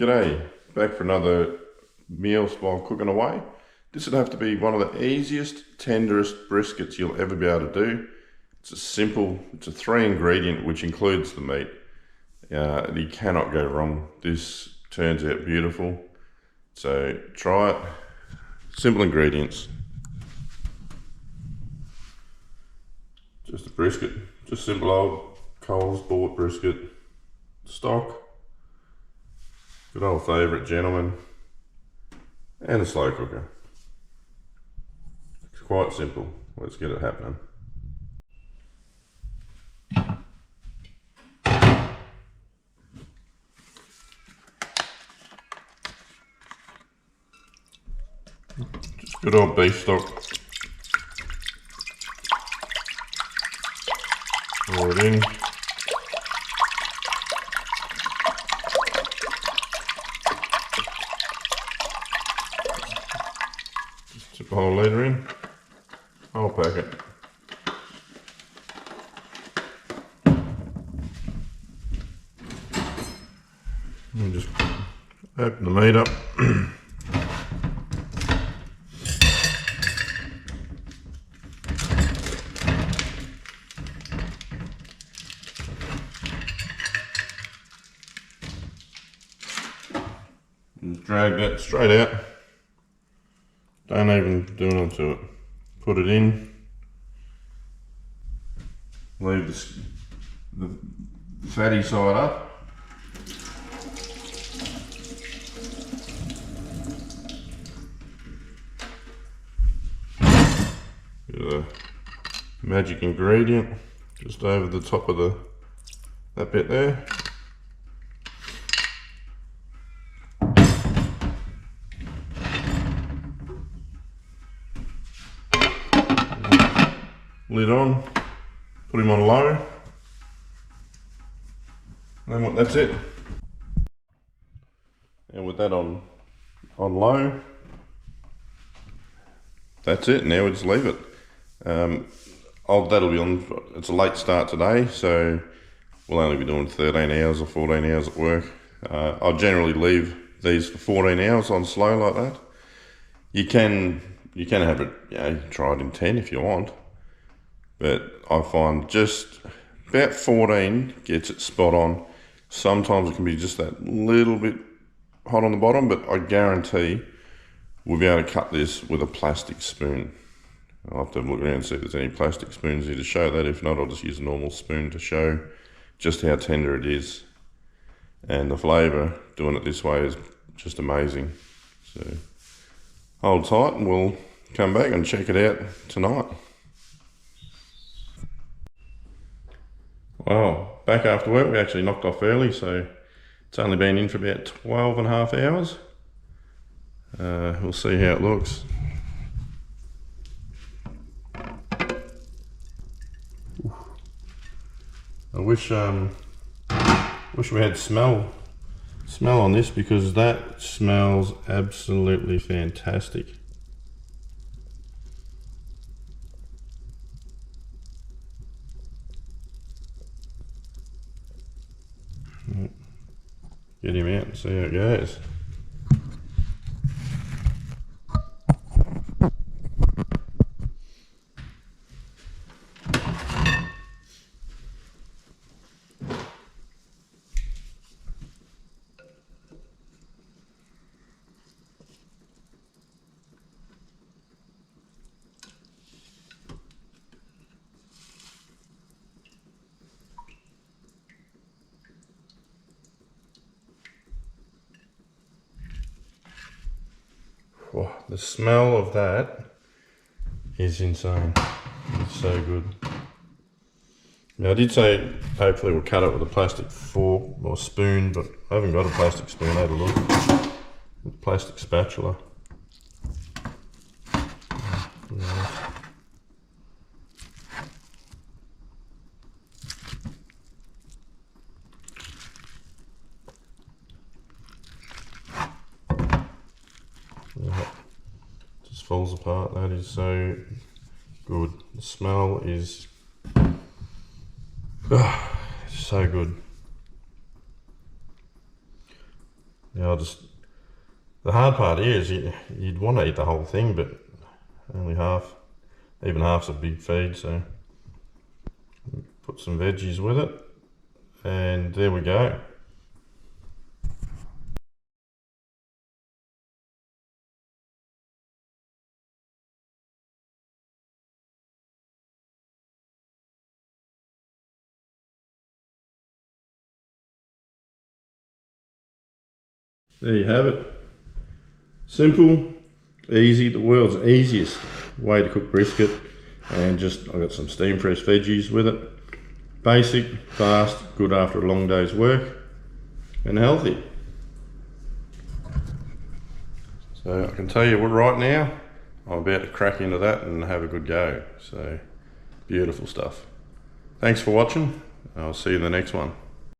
G'day, back for another meal while cooking away. This would have to be one of the easiest, tenderest briskets you'll ever be able to do. It's a 3 ingredient which includes the meat. You cannot go wrong. This turns out beautiful. So try it. Simple ingredients. Just a brisket, just simple old Coles bought brisket. Stock. Good old favourite gentleman, and a slow cooker. It's quite simple. Let's get it happening. Just good old beef stock. Pour it in. Tip the whole litre in, whole packet. And just open the meat up. And drag that straight out. Don't even do anything to it. Put it in. Leave the fatty side up. Get the magic ingredient just over the top of that bit there. Lid on, put him on low, and that's it. And with that on low, that's it. Now we just leave it. That'll be on. It's a late start today, so we'll only be doing 13 hours or 14 hours at work. I'll generally leave these for 14 hours on slow like that. You can have it, try it in 10 if you want. But I find just about 14 gets it spot on. Sometimes it can be just that little bit hot on the bottom, but I guarantee we'll be able to cut this with a plastic spoon. I'll have to look around and see if there's any plastic spoons here to show that. If not, I'll just use a normal spoon to show just how tender it is. And the flavour, doing it this way, is just amazing. So hold tight and we'll come back and check it out tonight. Wow, back after work. We actually knocked off early, so it's only been in for about 12 and a half hours. We'll see how it looks. I wish we had smell on this, because that smells absolutely fantastic. Get him out and see how it goes. Wow, the smell of that is insane. It's so good. Now I did say hopefully we'll cut it with a plastic fork or spoon, but I haven't got a plastic spoon. I had a look. With a plastic spatula. Just falls apart. That is so good. The smell is so good. Yeah, the hard part is you'd want to eat the whole thing, but only half, even half's a big feed, so put some veggies with it, and there we go. There you have it. Simple, easy, the world's easiest way to cook brisket, and just I got some steam fresh veggies with it. Basic, fast, good after a long day's work, and healthy. So I can tell you what, right now I'm about to crack into that and have a good go. So beautiful stuff. Thanks for watching. I'll see you in the next one.